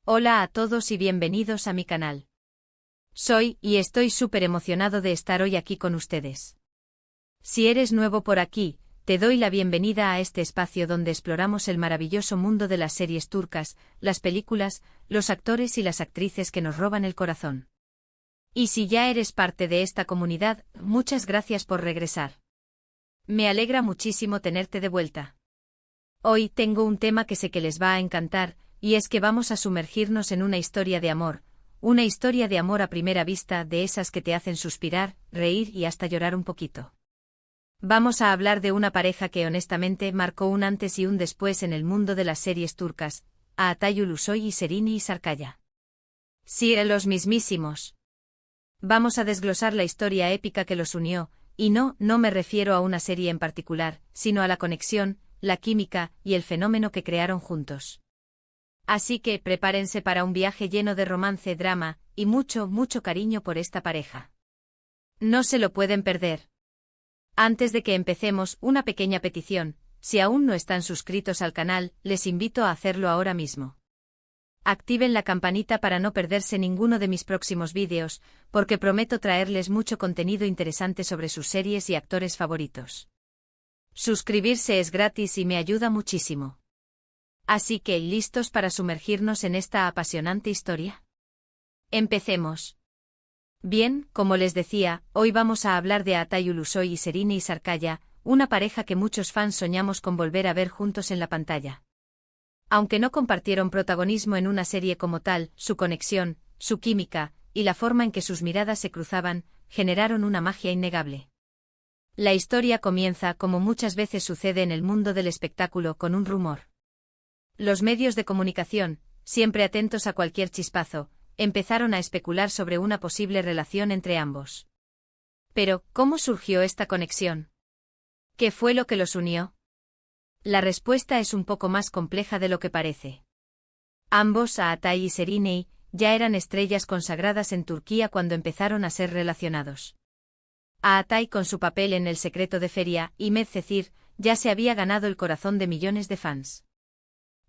Hola a todos y bienvenidos a mi canal. Soy, y estoy súper emocionado de estar hoy aquí con ustedes. Si eres nuevo por aquí, te doy la bienvenida a este espacio donde exploramos el maravilloso mundo de las series turcas, las películas, los actores y las actrices que nos roban el corazón. Y si ya eres parte de esta comunidad, muchas gracias por regresar. Me alegra muchísimo tenerte de vuelta. Hoy tengo un tema que sé que les va a encantar, y es que vamos a sumergirnos en una historia de amor a primera vista, de esas que te hacen suspirar, reír y hasta llorar un poquito. Vamos a hablar de una pareja que honestamente marcó un antes y un después en el mundo de las series turcas, Atay Ulusoy y Serini Sarıkaya. Sí, los mismísimos. Vamos a desglosar la historia épica que los unió, y no me refiero a una serie en particular, sino a la conexión, la química y el fenómeno que crearon juntos. Así que prepárense para un viaje lleno de romance, drama, y mucho cariño por esta pareja. No se lo pueden perder. Antes de que empecemos, una pequeña petición: si aún no están suscritos al canal, les invito a hacerlo ahora mismo. Activen la campanita para no perderse ninguno de mis próximos vídeos, porque prometo traerles mucho contenido interesante sobre sus series y actores favoritos. Suscribirse es gratis y me ayuda muchísimo. Así que, ¿listos para sumergirnos en esta apasionante historia? Empecemos. Bien, como les decía, hoy vamos a hablar de Atay Ulusoy y Serini Sarıkaya, una pareja que muchos fans soñamos con volver a ver juntos en la pantalla. Aunque no compartieron protagonismo en una serie como tal, su conexión, su química, y la forma en que sus miradas se cruzaban, generaron una magia innegable. La historia comienza, como muchas veces sucede en el mundo del espectáculo, con un rumor. Los medios de comunicación, siempre atentos a cualquier chispazo, empezaron a especular sobre una posible relación entre ambos. Pero, ¿cómo surgió esta conexión? ¿Qué fue lo que los unió? La respuesta es un poco más compleja de lo que parece. Ambos, Atay y Serini, ya eran estrellas consagradas en Turquía cuando empezaron a ser relacionados. Atay, con su papel en El secreto de Feria y Medcezir, ya se había ganado el corazón de millones de fans.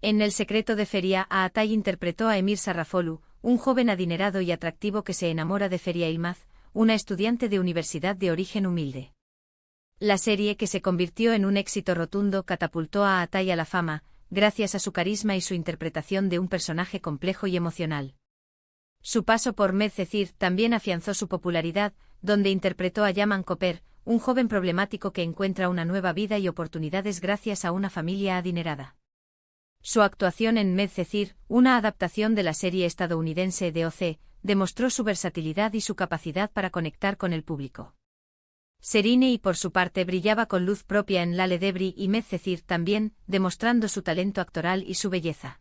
En El secreto de Feria, Atay interpretó a Emir Sarrafolu, un joven adinerado y atractivo que se enamora de Feria Yılmaz, una estudiante de universidad de origen humilde. La serie, que se convirtió en un éxito rotundo, catapultó a Atay a la fama, gracias a su carisma y su interpretación de un personaje complejo y emocional. Su paso por Medcezir también afianzó su popularidad, donde interpretó a Yaman Koper, un joven problemático que encuentra una nueva vida y oportunidades gracias a una familia adinerada. Su actuación en Medcezir, una adaptación de la serie estadounidense de OC, demostró su versatilidad y su capacidad para conectar con el público. Serini, por su parte, brillaba con luz propia en Lale Devri y Medcezir también, demostrando su talento actoral y su belleza.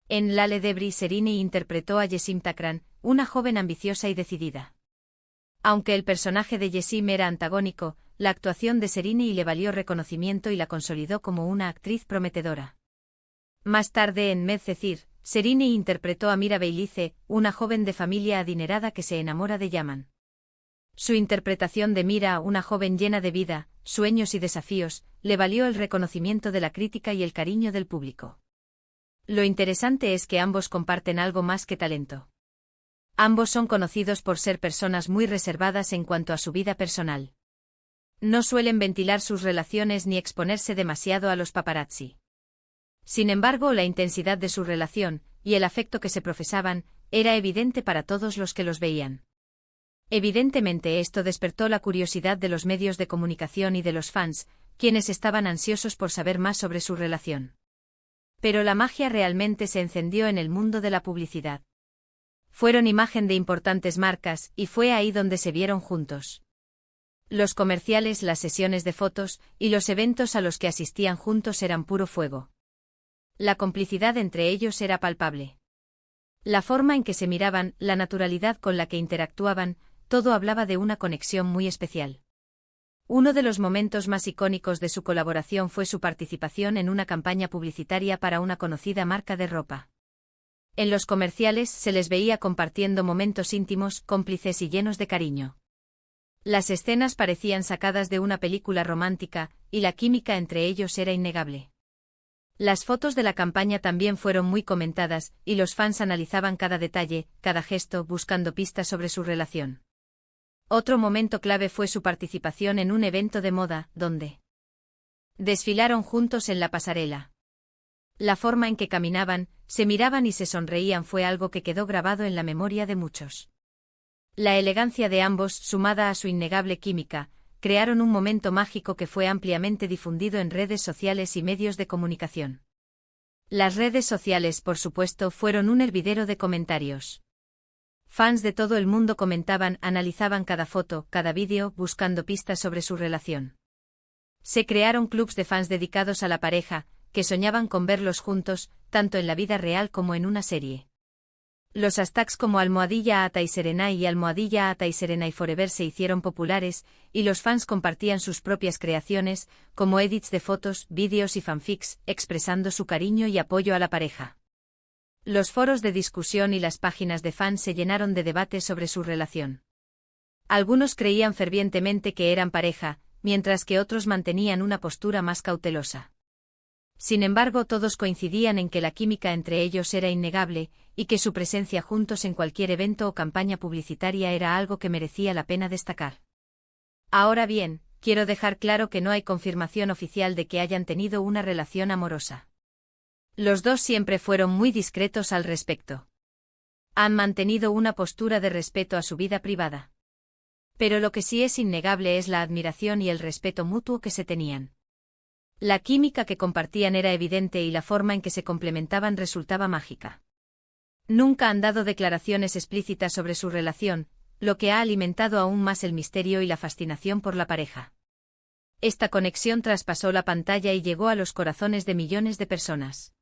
En Lale Devri, Serini interpretó a Yeşim Takran, una joven ambiciosa y decidida. Aunque el personaje de Yeşim era antagónico, la actuación de Serini le valió reconocimiento y la consolidó como una actriz prometedora. Más tarde, en Medcezir, Serini interpretó a Mira Beylice, una joven de familia adinerada que se enamora de Yaman. Su interpretación de Mira, una joven llena de vida, sueños y desafíos, le valió el reconocimiento de la crítica y el cariño del público. Lo interesante es que ambos comparten algo más que talento. Ambos son conocidos por ser personas muy reservadas en cuanto a su vida personal. No suelen ventilar sus relaciones ni exponerse demasiado a los paparazzi. Sin embargo, la intensidad de su relación, y el afecto que se profesaban, era evidente para todos los que los veían. Evidentemente, esto despertó la curiosidad de los medios de comunicación y de los fans, quienes estaban ansiosos por saber más sobre su relación. Pero la magia realmente se encendió en el mundo de la publicidad. Fueron imagen de importantes marcas, y fue ahí donde se vieron juntos. Los comerciales, las sesiones de fotos, y los eventos a los que asistían juntos eran puro fuego. La complicidad entre ellos era palpable. La forma en que se miraban, la naturalidad con la que interactuaban, todo hablaba de una conexión muy especial. Uno de los momentos más icónicos de su colaboración fue su participación en una campaña publicitaria para una conocida marca de ropa. En los comerciales se les veía compartiendo momentos íntimos, cómplices y llenos de cariño. Las escenas parecían sacadas de una película romántica, y la química entre ellos era innegable. Las fotos de la campaña también fueron muy comentadas, y los fans analizaban cada detalle, cada gesto, buscando pistas sobre su relación. Otro momento clave fue su participación en un evento de moda, donde desfilaron juntos en la pasarela. La forma en que caminaban, se miraban y se sonreían fue algo que quedó grabado en la memoria de muchos. La elegancia de ambos, sumada a su innegable química, crearon un momento mágico que fue ampliamente difundido en redes sociales y medios de comunicación. Las redes sociales, por supuesto, fueron un hervidero de comentarios. Fans de todo el mundo comentaban, analizaban cada foto, cada vídeo, buscando pistas sobre su relación. Se crearon clubs de fans dedicados a la pareja, que soñaban con verlos juntos, tanto en la vida real como en una serie. Los hashtags como @AtaiSerenai y @AtaiSerenaiForever se hicieron populares, y los fans compartían sus propias creaciones, como edits de fotos, vídeos y fanfics, expresando su cariño y apoyo a la pareja. Los foros de discusión y las páginas de fans se llenaron de debates sobre su relación. Algunos creían fervientemente que eran pareja, mientras que otros mantenían una postura más cautelosa. Sin embargo, todos coincidían en que la química entre ellos era innegable, y que su presencia juntos en cualquier evento o campaña publicitaria era algo que merecía la pena destacar. Ahora bien, quiero dejar claro que no hay confirmación oficial de que hayan tenido una relación amorosa. Los dos siempre fueron muy discretos al respecto. Han mantenido una postura de respeto a su vida privada. Pero lo que sí es innegable es la admiración y el respeto mutuo que se tenían. La química que compartían era evidente y la forma en que se complementaban resultaba mágica. Nunca han dado declaraciones explícitas sobre su relación, lo que ha alimentado aún más el misterio y la fascinación por la pareja. Esta conexión traspasó la pantalla y llegó a los corazones de millones de personas.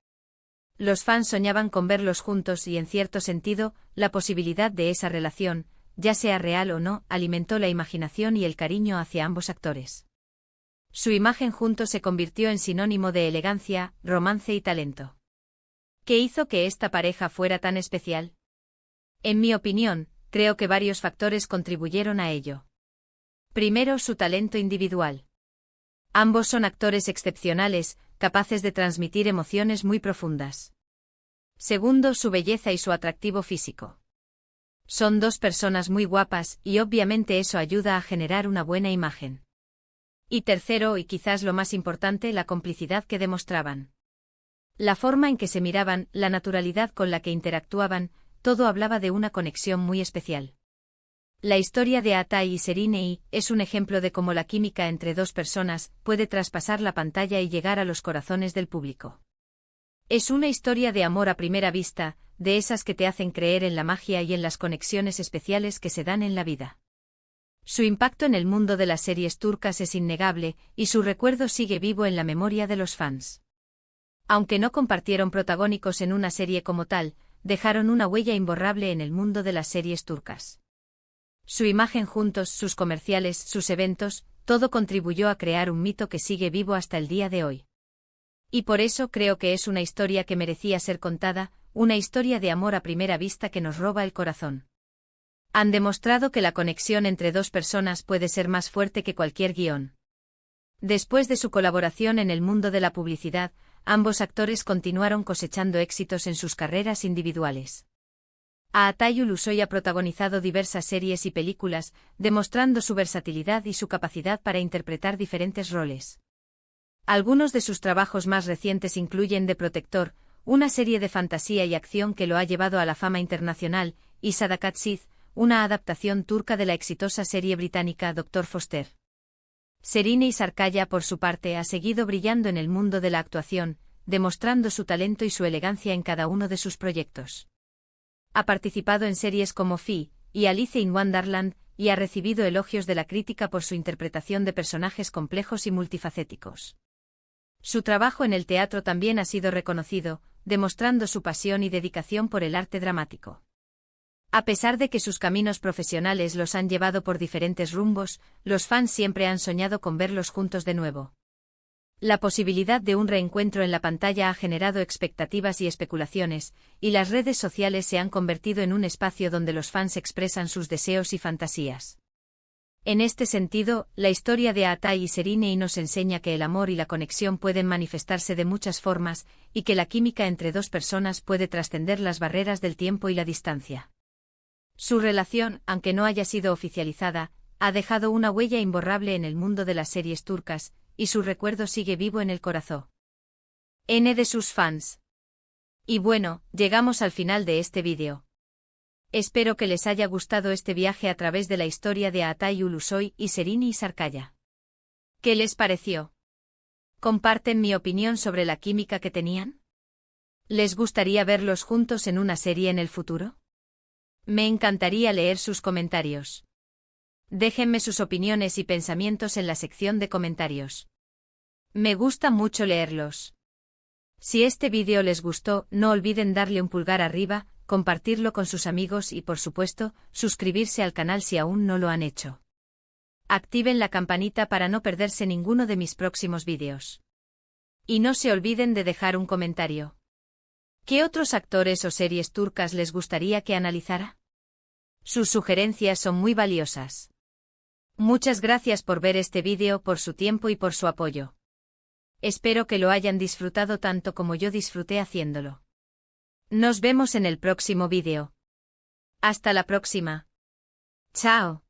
Los fans soñaban con verlos juntos y, en cierto sentido, la posibilidad de esa relación, ya sea real o no, alimentó la imaginación y el cariño hacia ambos actores. Su imagen juntos se convirtió en sinónimo de elegancia, romance y talento. ¿Qué hizo que esta pareja fuera tan especial? En mi opinión, creo que varios factores contribuyeron a ello. Primero, su talento individual. Ambos son actores excepcionales, capaces de transmitir emociones muy profundas. Segundo, su belleza y su atractivo físico. Son dos personas muy guapas, y obviamente eso ayuda a generar una buena imagen. Y tercero, y quizás lo más importante, la complicidad que demostraban. La forma en que se miraban, la naturalidad con la que interactuaban, todo hablaba de una conexión muy especial. La historia de Atai y Serinei es un ejemplo de cómo la química entre dos personas puede traspasar la pantalla y llegar a los corazones del público. Es una historia de amor a primera vista, de esas que te hacen creer en la magia y en las conexiones especiales que se dan en la vida. Su impacto en el mundo de las series turcas es innegable, y su recuerdo sigue vivo en la memoria de los fans. Aunque no compartieron protagónicos en una serie como tal, dejaron una huella imborrable en el mundo de las series turcas. Su imagen juntos, sus comerciales, sus eventos, todo contribuyó a crear un mito que sigue vivo hasta el día de hoy. Y por eso creo que es una historia que merecía ser contada, una historia de amor a primera vista que nos roba el corazón. Han demostrado que la conexión entre dos personas puede ser más fuerte que cualquier guión. Después de su colaboración en el mundo de la publicidad, ambos actores continuaron cosechando éxitos en sus carreras individuales. Atai Ulusoy ha protagonizado diversas series y películas, demostrando su versatilidad y su capacidad para interpretar diferentes roles. Algunos de sus trabajos más recientes incluyen The Protector, una serie de fantasía y acción que lo ha llevado a la fama internacional, y Sadakat Sith, una adaptación turca de la exitosa serie británica Dr. Foster. Serinei Sarkaya, por su parte, ha seguido brillando en el mundo de la actuación, demostrando su talento y su elegancia en cada uno de sus proyectos. Ha participado en series como Fi y Alice in Wonderland, y ha recibido elogios de la crítica por su interpretación de personajes complejos y multifacéticos. Su trabajo en el teatro también ha sido reconocido, demostrando su pasión y dedicación por el arte dramático. A pesar de que sus caminos profesionales los han llevado por diferentes rumbos, los fans siempre han soñado con verlos juntos de nuevo. La posibilidad de un reencuentro en la pantalla ha generado expectativas y especulaciones, y las redes sociales se han convertido en un espacio donde los fans expresan sus deseos y fantasías. En este sentido, la historia de Aatai y Serine nos enseña que el amor y la conexión pueden manifestarse de muchas formas, y que la química entre dos personas puede trascender las barreras del tiempo y la distancia. Su relación, aunque no haya sido oficializada, ha dejado una huella imborrable en el mundo de las series turcas, y su recuerdo sigue vivo en el corazón de sus fans. Y bueno, llegamos al final de este vídeo. Espero que les haya gustado este viaje a través de la historia de Aatai Ulusoy y Serine Sarıkaya. ¿Qué les pareció? ¿Comparten mi opinión sobre la química que tenían? ¿Les gustaría verlos juntos en una serie en el futuro? Me encantaría leer sus comentarios. Déjenme sus opiniones y pensamientos en la sección de comentarios. Me gusta mucho leerlos. Si este vídeo les gustó, no olviden darle un pulgar arriba, compartirlo con sus amigos y, por supuesto, suscribirse al canal si aún no lo han hecho. Activen la campanita para no perderse ninguno de mis próximos vídeos. Y no se olviden de dejar un comentario. ¿Qué otros actores o series turcas les gustaría que analizara? Sus sugerencias son muy valiosas. Muchas gracias por ver este vídeo, por su tiempo y por su apoyo. Espero que lo hayan disfrutado tanto como yo disfruté haciéndolo. Nos vemos en el próximo vídeo. Hasta la próxima. Chao.